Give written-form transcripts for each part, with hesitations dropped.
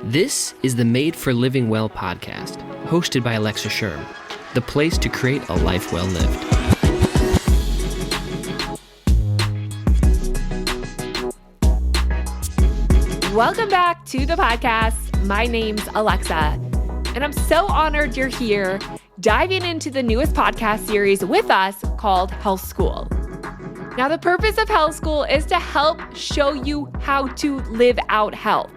This is the Made for Living Well podcast, hosted by Alexa Sherm, the place to create a life well lived. Welcome back to the podcast. My name's Alexa, and I'm so honored you're here diving into the newest podcast series with us called Health School. Now, the purpose of Health School is to help show you how to live out health.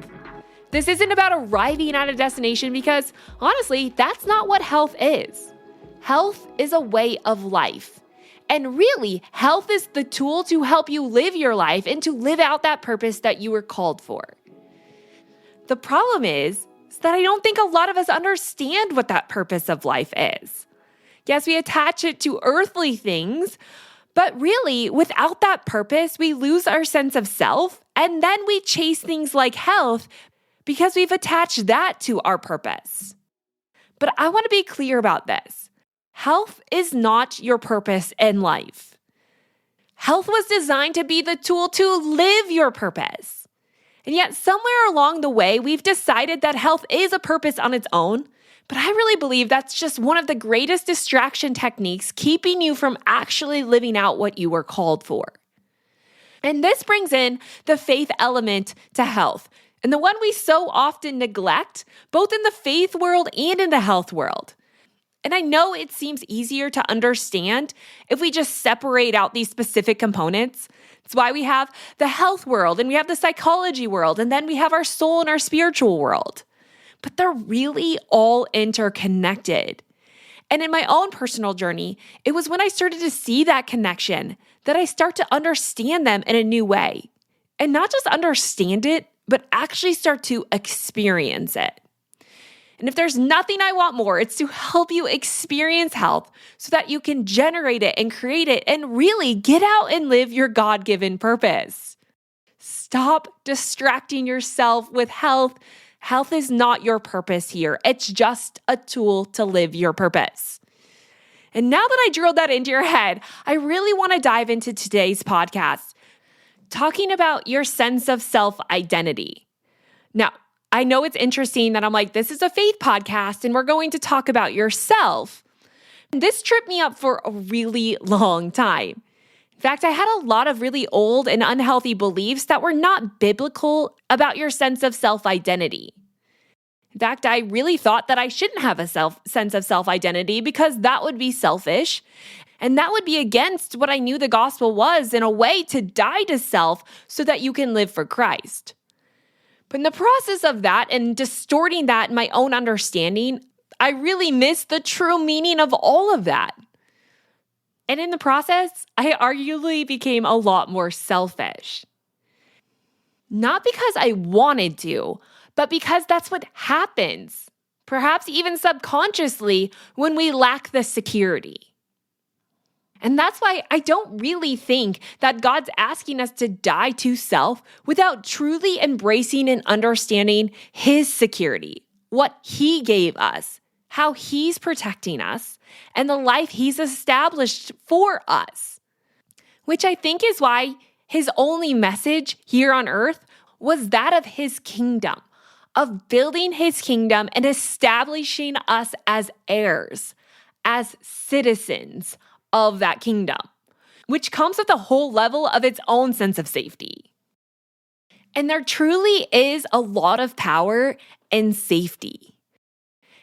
This isn't about arriving at a destination because, honestly, that's not what health is. Health is a way of life. And really, health is the tool to help you live your life and to live out that purpose that you were called for. The problem is that I don't think a lot of us understand what that purpose of life is. Yes, we attach it to earthly things, but really, without that purpose, we lose our sense of self, and then we chase things like health because we've attached that to our purpose. But I want to be clear about this. Health is not your purpose in life. Health was designed to be the tool to live your purpose. And yet somewhere along the way, we've decided that health is a purpose on its own, but I really believe that's just one of the greatest distraction techniques keeping you from actually living out what you were called for. And this brings in the faith element to health, and the one we so often neglect, both in the faith world and in the health world. And I know it seems easier to understand if we just separate out these specific components. It's why we have the health world, and we have the psychology world, and then we have our soul and our spiritual world. But they're really all interconnected. And in my own personal journey, it was when I started to see that connection that I start to understand them in a new way. And not just understand it, but actually start to experience it. And if there's nothing I want more, it's to help you experience health so that you can generate it and create it and really get out and live your God-given purpose. Stop distracting yourself with health. Health is not your purpose here. It's just a tool to live your purpose. And now that I drilled that into your head, I really want to dive into today's podcast, talking about your sense of self-identity. Now, I know it's interesting that I'm like, this is a faith podcast and we're going to talk about yourself. This tripped me up for a really long time. In fact, I had a lot of really old and unhealthy beliefs that were not biblical about your sense of self-identity. In fact, I really thought that I shouldn't have a sense of self-identity because that would be selfish. And that would be against what I knew the gospel was, in a way to die to self so that you can live for Christ. But in the process of that and distorting that in my own understanding, I really missed the true meaning of all of that. And in the process, I arguably became a lot more selfish. Not because I wanted to, but because that's what happens, perhaps even subconsciously, when we lack the security. And that's why I don't really think that God's asking us to die to self without truly embracing and understanding His security, what He gave us, how He's protecting us, and the life He's established for us. Which I think is why His only message here on earth was that of His kingdom, of building His kingdom and establishing us as heirs, as citizens of that kingdom, which comes with a whole level of its own sense of safety. And there truly is a lot of power in safety.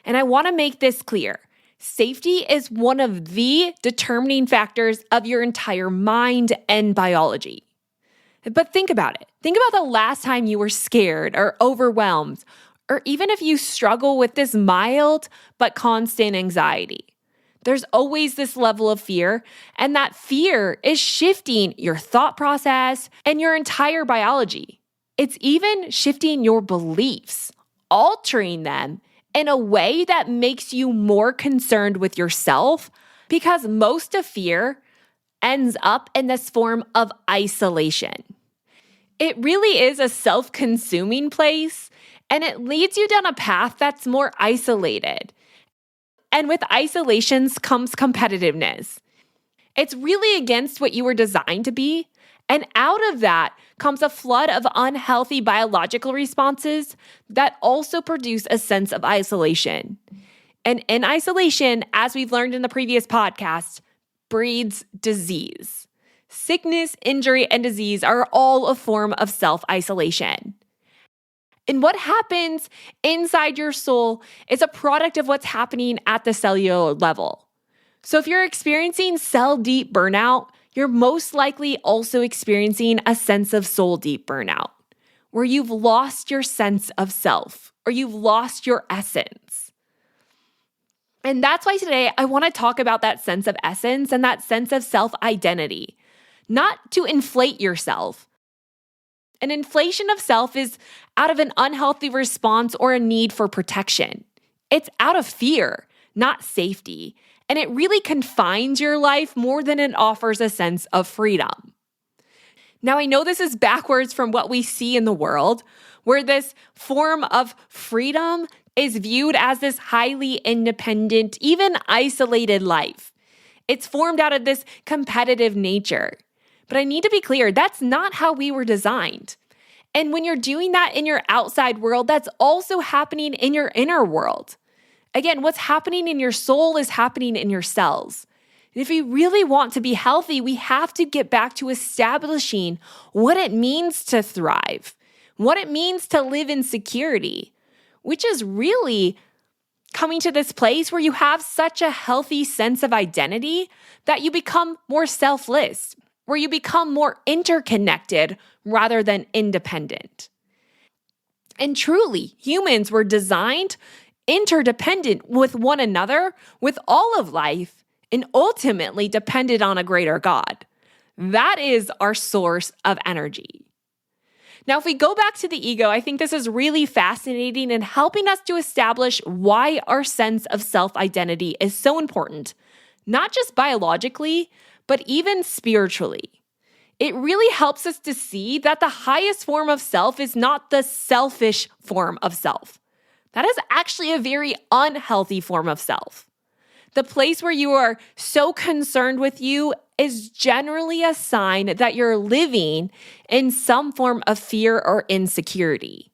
And I want to make this clear. Safety is one of the determining factors of your entire mind and biology. But think about it. Think about the last time you were scared or overwhelmed, or even if you struggle with this mild but constant anxiety. There's always this level of fear, and that fear is shifting your thought process and your entire biology. It's even shifting your beliefs, altering them in a way that makes you more concerned with yourself, because most of fear ends up in this form of isolation. It really is a self-consuming place, and it leads you down a path that's more isolated. And with isolations comes competitiveness. It's really against what you were designed to be. And out of that comes a flood of unhealthy biological responses that also produce a sense of isolation. And in isolation, as we've learned in the previous podcast, breeds disease. Sickness, injury, and disease are all a form of self-isolation. And what happens inside your soul is a product of what's happening at the cellular level. So if you're experiencing cell deep burnout, you're most likely also experiencing a sense of soul deep burnout, where you've lost your sense of self or you've lost your essence. And that's why today I want to talk about that sense of essence and that sense of self-identity, not to inflate yourself. An inflation of self is out of an unhealthy response or a need for protection. It's out of fear, not safety. And it really confines your life more than it offers a sense of freedom. Now, I know this is backwards from what we see in the world, where this form of freedom is viewed as this highly independent, even isolated life. It's formed out of this competitive nature. But I need to be clear, that's not how we were designed. And when you're doing that in your outside world, that's also happening in your inner world. Again, what's happening in your soul is happening in your cells. And if we really want to be healthy, we have to get back to establishing what it means to thrive, what it means to live in security, which is really coming to this place where you have such a healthy sense of identity that you become more selfless, where you become more interconnected rather than independent. And truly, humans were designed interdependent with one another, with all of life, and ultimately dependent on a greater God. That is our source of energy. Now, if we go back to the ego, I think this is really fascinating in helping us to establish why our sense of self-identity is so important, not just biologically, but even spiritually. It really helps us to see that the highest form of self is not the selfish form of self. That is actually a very unhealthy form of self. The place where you are so concerned with you is generally a sign that you're living in some form of fear or insecurity.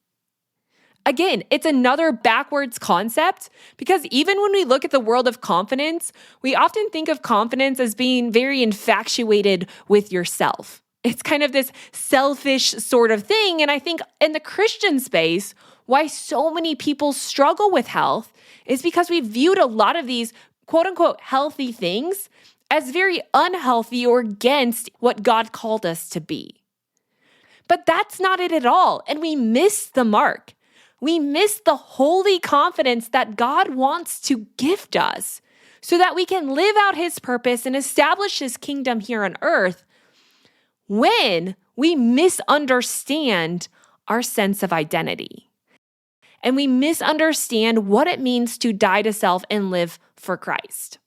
Again, it's another backwards concept because even when we look at the world of confidence, we often think of confidence as being very infatuated with yourself. It's kind of this selfish sort of thing. And I think in the Christian space, why so many people struggle with health is because we viewed a lot of these quote unquote healthy things as very unhealthy or against what God called us to be. But that's not it at all. And we miss the mark. We miss the holy confidence that God wants to gift us so that we can live out his purpose and establish his kingdom here on earth when we misunderstand our sense of identity. And we misunderstand what it means to die to self and live for Christ.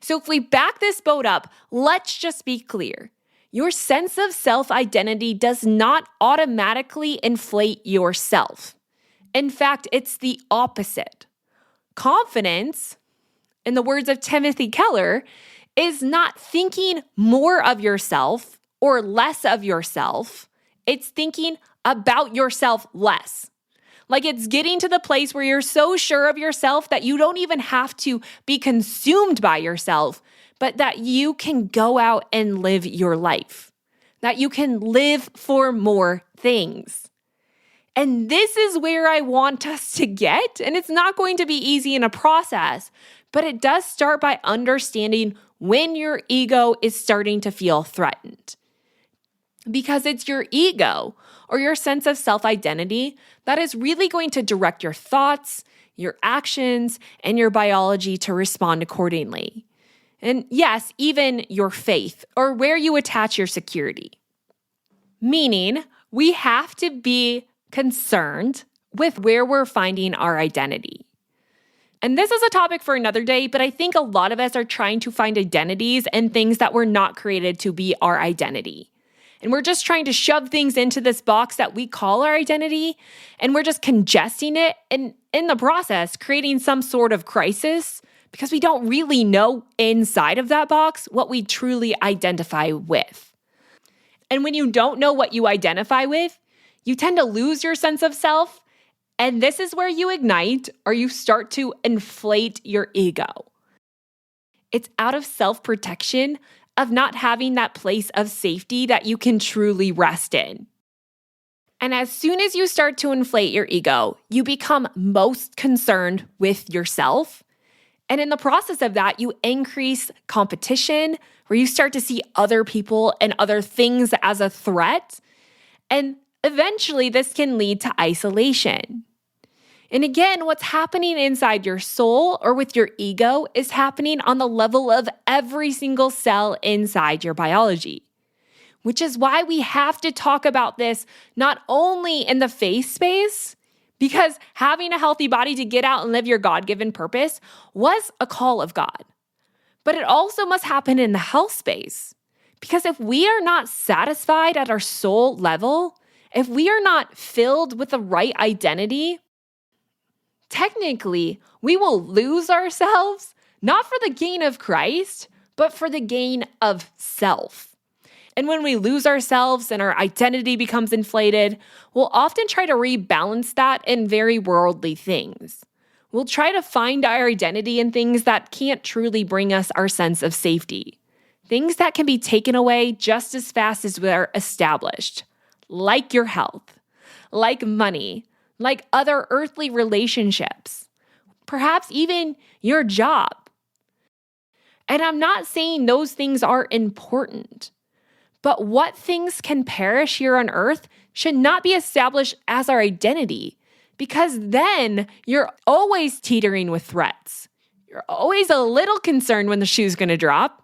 So if we back this boat up, let's just be clear. Your sense of self-identity does not automatically inflate yourself. In fact, it's the opposite. Confidence, in the words of Timothy Keller, is not thinking more of yourself or less of yourself. It's thinking about yourself less. Like it's getting to the place where you're so sure of yourself that you don't even have to be consumed by yourself, but that you can go out and live your life, that you can live for more things. And this is where I want us to get, and it's not going to be easy in a process, but it does start by understanding when your ego is starting to feel threatened. Because it's your ego or your sense of self-identity that is really going to direct your thoughts, your actions, and your biology to respond accordingly. And yes, even your faith or where you attach your security. Meaning, we have to be concerned with where we're finding our identity. And this is a topic for another day, but I think a lot of us are trying to find identities and things that were not created to be our identity. And we're just trying to shove things into this box that we call our identity, and we're just congesting it, and in the process, creating some sort of crisis because we don't really know inside of that box what we truly identify with. And when you don't know what you identify with, you tend to lose your sense of self. And this is where you ignite or you start to inflate your ego. It's out of self-protection of not having that place of safety that you can truly rest in. And as soon as you start to inflate your ego, you become most concerned with yourself. And in the process of that, you increase competition, where you start to see other people and other things as a threat. And eventually, this can lead to isolation. And again, what's happening inside your soul or with your ego is happening on the level of every single cell inside your biology. Which is why we have to talk about this not only in the faith space, because having a healthy body to get out and live your God-given purpose was a call of God. But it also must happen in the health space. Because if we are not satisfied at our soul level, if we are not filled with the right identity, technically we will lose ourselves, not for the gain of Christ, but for the gain of self. And when we lose ourselves and our identity becomes inflated, we'll often try to rebalance that in very worldly things. We'll try to find our identity in things that can't truly bring us our sense of safety. Things that can be taken away just as fast as they're established, like your health, like money, like other earthly relationships, perhaps even your job. And I'm not saying those things are important. But what things can perish here on earth should not be established as our identity, because then you're always teetering with threats. You're always a little concerned when the shoe's going to drop.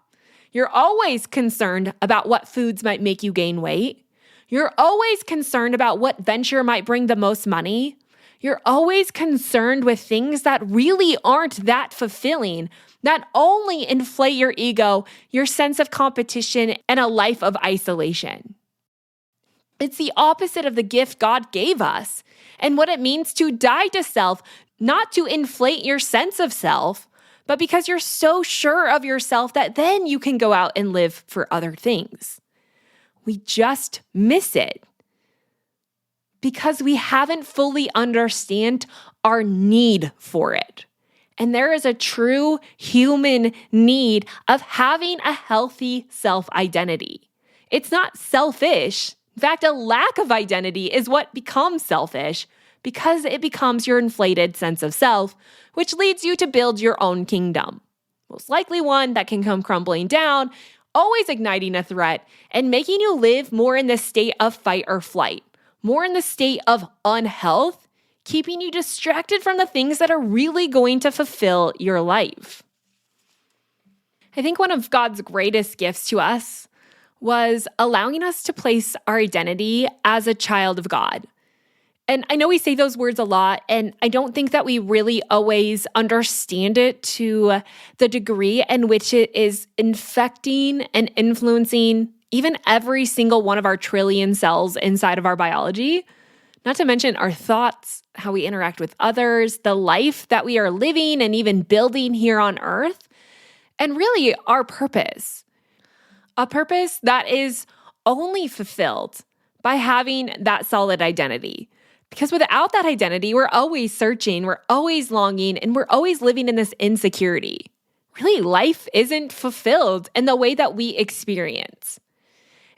You're always concerned about what foods might make you gain weight. You're always concerned about what venture might bring the most money. You're always concerned with things that really aren't that fulfilling, that only inflate your ego, your sense of competition, and a life of isolation. It's the opposite of the gift God gave us and what it means to die to self, not to inflate your sense of self, but because you're so sure of yourself that then you can go out and live for other things. We just miss it because we haven't fully understand our need for it. And there is a true human need of having a healthy self-identity. It's not selfish. In fact, a lack of identity is what becomes selfish because it becomes your inflated sense of self, which leads you to build your own kingdom. Most likely one that can come crumbling down, always igniting a threat and making you live more in the state of fight or flight, more in the state of unhealth, keeping you distracted from the things that are really going to fulfill your life. I think one of God's greatest gifts to us was allowing us to place our identity as a child of God. And I know we say those words a lot, and I don't think that we really always understand it to the degree in which it is infecting and influencing even every single one of our trillion cells inside of our biology, not to mention our thoughts, how we interact with others, the life that we are living and even building here on earth, and really our purpose. A purpose that is only fulfilled by having that solid identity. Because without that identity, we're always searching, we're always longing, and we're always living in this insecurity. Really, life isn't fulfilled in the way that we experience.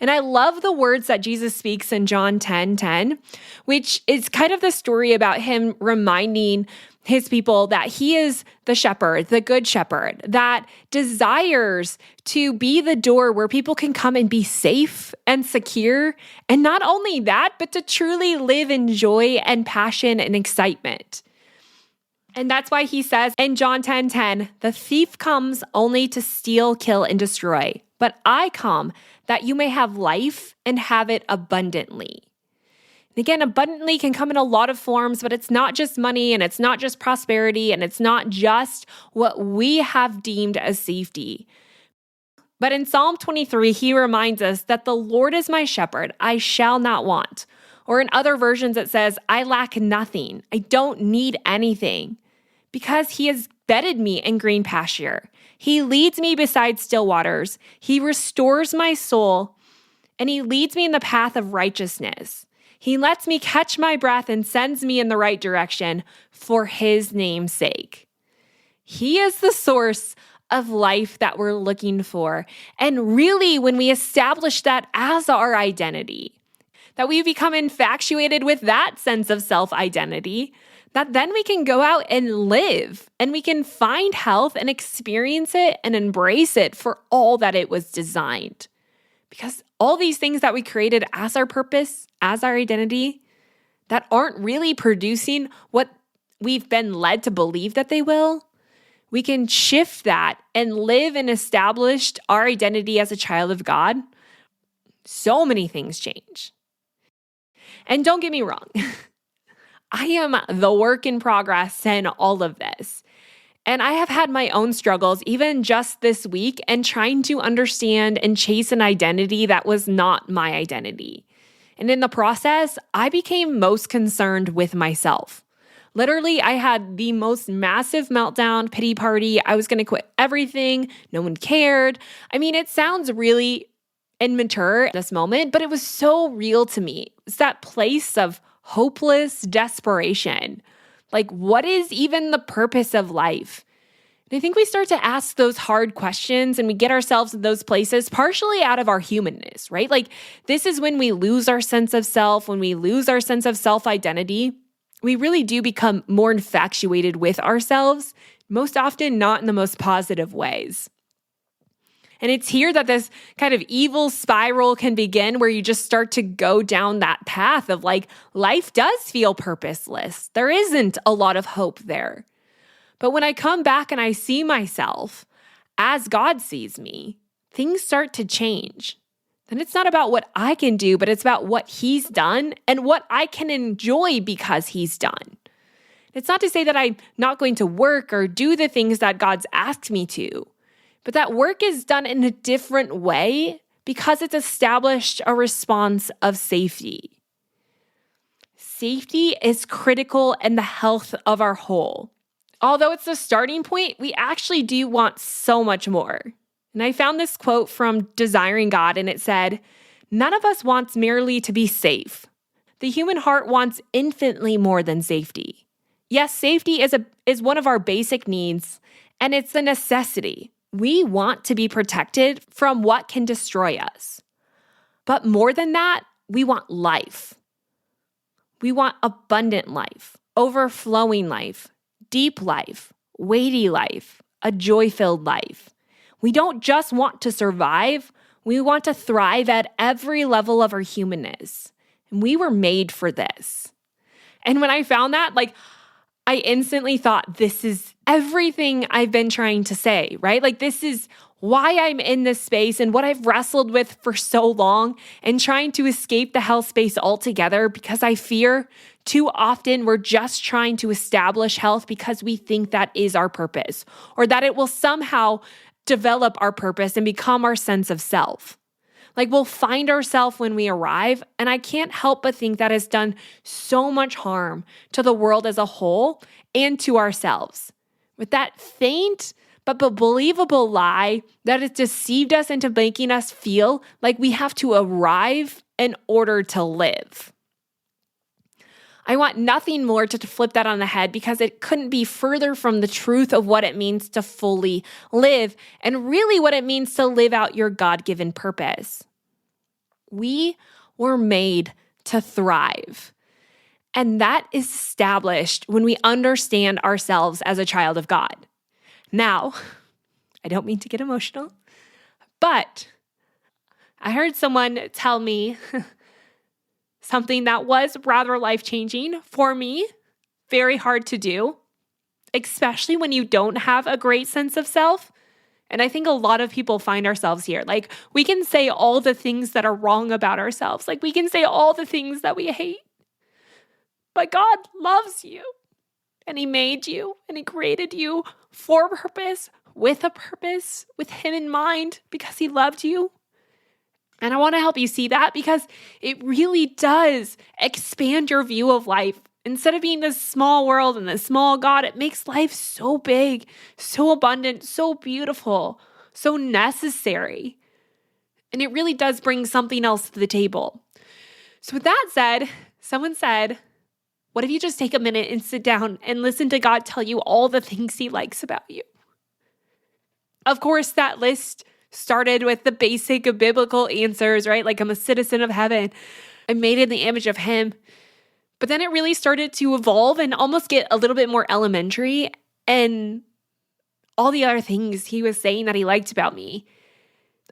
And I love the words that Jesus speaks in John 10:10, which is kind of the story about him reminding his people that he is the shepherd, the good shepherd, that desires to be the door where people can come and be safe and secure. And not only that, but to truly live in joy and passion and excitement. And that's why he says in John 10:10, the thief comes only to steal, kill, and destroy. But I come that you may have life and have it abundantly. And again, abundantly can come in a lot of forms, but it's not just money and it's not just prosperity and it's not just what we have deemed as safety. But in Psalm 23, he reminds us that the Lord is my shepherd, I shall not want. Or in other versions, it says, I lack nothing. I don't need anything because he has bedded me in green pasture. He leads me beside still waters. He restores my soul. and He leads me in the path of righteousness. He lets me catch my breath and sends me in the right direction for His name's sake. He is the source of life that we're looking for. And really, when we establish that as our identity, that we become infatuated with that sense of self-identity, that then we can go out and live and we can find health and experience it and embrace it for all that it was designed. Because all these things that we created as our purpose, as our identity, that aren't really producing what we've been led to believe that they will, we can shift that and live and establish our identity as a child of God. So many things change. And don't get me wrong, I am the work in progress in all of this. And I have had my own struggles, even just this week, and trying to understand and chase an identity that was not my identity. And in the process, I became most concerned with myself. Literally, I had the most massive meltdown, pity party. I was going to quit everything. No one cared. I mean, it sounds really immature at this moment, but it was so real to me. It's that place of hopeless desperation. Like, what is even the purpose of life? And I think we start to ask those hard questions and we get ourselves in those places partially out of our humanness, right? Like, this is when we lose our sense of self, when we lose our sense of self-identity. We really do become more infatuated with ourselves, most often not in the most positive ways. And it's here that this kind of evil spiral can begin, where you just start to go down that path of like, life does feel purposeless. There isn't a lot of hope there. But when I come back and I see myself as God sees me, things start to change. Then it's not about what I can do, but it's about what He's done and what I can enjoy because He's done. It's not to say that I'm not going to work or do the things that God's asked me to, but that work is done in a different way because it's established a response of safety. Safety is critical in the health of our whole. Although it's the starting point, we actually do want so much more. And I found this quote from Desiring God, and it said, "None of us wants merely to be safe. The human heart wants infinitely more than safety. Yes, safety is one of our basic needs, and it's a necessity. We want to be protected from what can destroy us. But more than that, we want life. We want abundant life, overflowing life, deep life, weighty life, a joy-filled life. We don't just want to survive, we want to thrive at every level of our humanness. And we were made for this." And when I found that, I instantly thought, this is everything I've been trying to say, right? This is why I'm in this space and what I've wrestled with for so long and trying to escape the hell space altogether, because I fear too often we're just trying to establish health because we think that is our purpose, or that it will somehow develop our purpose and become our sense of self. We'll find ourselves when we arrive, and I can't help but think that has done so much harm to the world as a whole and to ourselves. With that faint but believable lie that has deceived us into making us feel like we have to arrive in order to live. I want nothing more to flip that on the head, because it couldn't be further from the truth of what it means to fully live and really what it means to live out your God-given purpose. We were made to thrive. And that is established when we understand ourselves as a child of God. Now, I don't mean to get emotional, but I heard someone tell me something that was rather life-changing for me, very hard to do, especially when you don't have a great sense of self. And I think a lot of people find ourselves here. We can say all the things that are wrong about ourselves. We can say all the things that we hate. But God loves you, and He made you, and He created you for a purpose, with Him in mind, because He loved you. And I want to help you see that, because it really does expand your view of life. Instead of being this small world and this small God, it makes life so big, so abundant, so beautiful, so necessary. And it really does bring something else to the table. So with that said, someone said, what if you just take a minute and sit down and listen to God tell you all the things he likes about you? Of course, that list started with the basic of biblical answers, right? Like, I'm a citizen of heaven. I'm made in the image of him. But then it really started to evolve and almost get a little bit more elementary, and all the other things he was saying that he liked about me.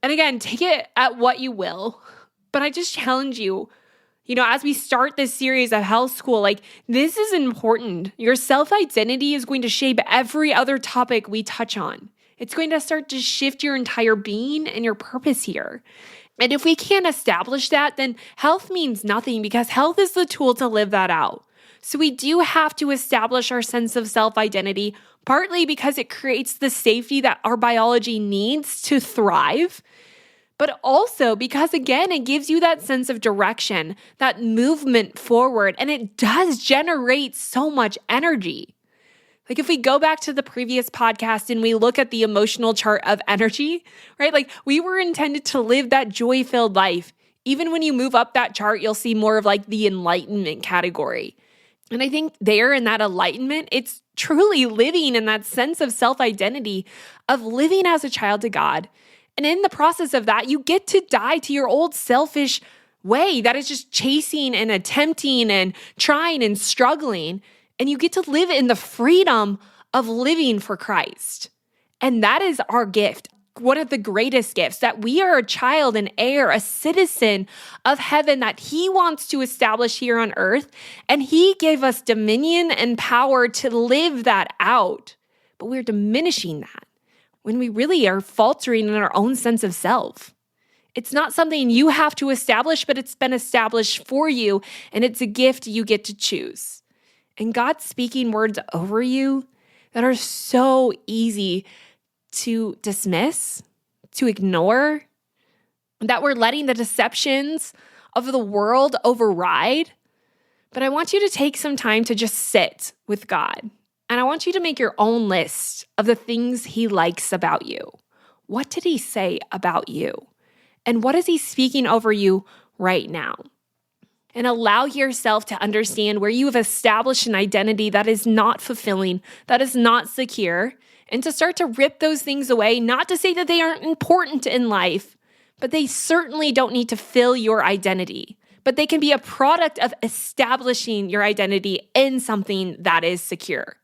And again, take it at what you will. But I just challenge you, as we start this series of Health School, like, this is important. Your self-identity is going to shape every other topic we touch on. It's going to start to shift your entire being and your purpose here. And if we can't establish that, then health means nothing, because health is the tool to live that out. So we do have to establish our sense of self-identity, partly because it creates the safety that our biology needs to thrive, but also because, again, it gives you that sense of direction, that movement forward, and it does generate so much energy. Like, if we go back to the previous podcast and we look at the emotional chart of energy, right? Like, we were intended to live that joy-filled life. Even when you move up that chart, you'll see more of like the enlightenment category. And I think there in that enlightenment, it's truly living in that sense of self-identity, of living as a child to God. And in the process of that, you get to die to your old selfish way that is just chasing and attempting and trying and struggling. And you get to live in the freedom of living for Christ. And that is our gift, one of the greatest gifts, that we are a child, an heir, a citizen of heaven that he wants to establish here on earth. And he gave us dominion and power to live that out. But we're diminishing that when we really are faltering in our own sense of self. It's not something you have to establish, but it's been established for you, and it's a gift you get to choose. And God's speaking words over you that are so easy to dismiss, to ignore, that we're letting the deceptions of the world override. But I want you to take some time to just sit with God. And I want you to make your own list of the things he likes about you. What did he say about you? And what is he speaking over you right now? And allow yourself to understand where you have established an identity that is not fulfilling, that is not secure, and to start to rip those things away, not to say that they aren't important in life, but they certainly don't need to fill your identity. But they can be a product of establishing your identity in something that is secure.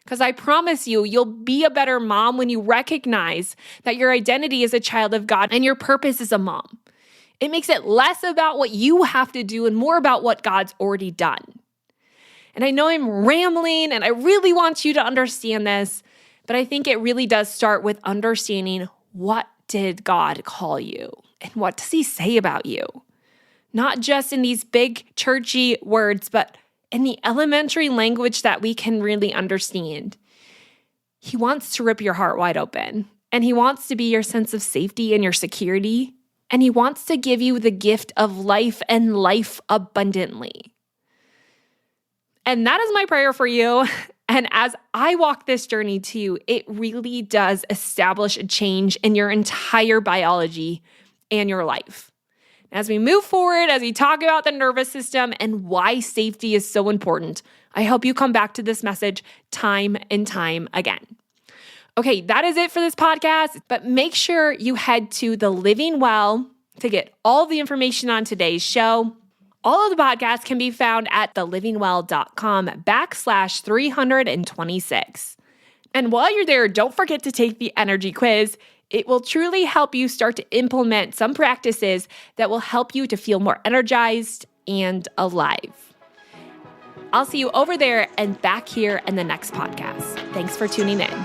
Because I promise you, you'll be a better mom when you recognize that your identity is a child of God and your purpose is a mom. It makes it less about what you have to do and more about what God's already done. And I know I'm rambling and I really want you to understand this, but I think it really does start with understanding, what did God call you? And what does he say about you? Not just in these big churchy words, but in the elementary language that we can really understand. He wants to rip your heart wide open, and he wants to be your sense of safety and your security. And he wants to give you the gift of life and life abundantly. And that is my prayer for you. And as I walk this journey too, it really does establish a change in your entire biology and your life. As we move forward, as we talk about the nervous system and why safety is so important, I hope you come back to this message time and time again. Okay, that is it for this podcast, but make sure you head to The Living Well to get all the information on today's show. All of the podcasts can be found at thelivingwell.com/326. And while you're there, don't forget to take the energy quiz. It will truly help you start to implement some practices that will help you to feel more energized and alive. I'll see you over there and back here in the next podcast. Thanks for tuning in.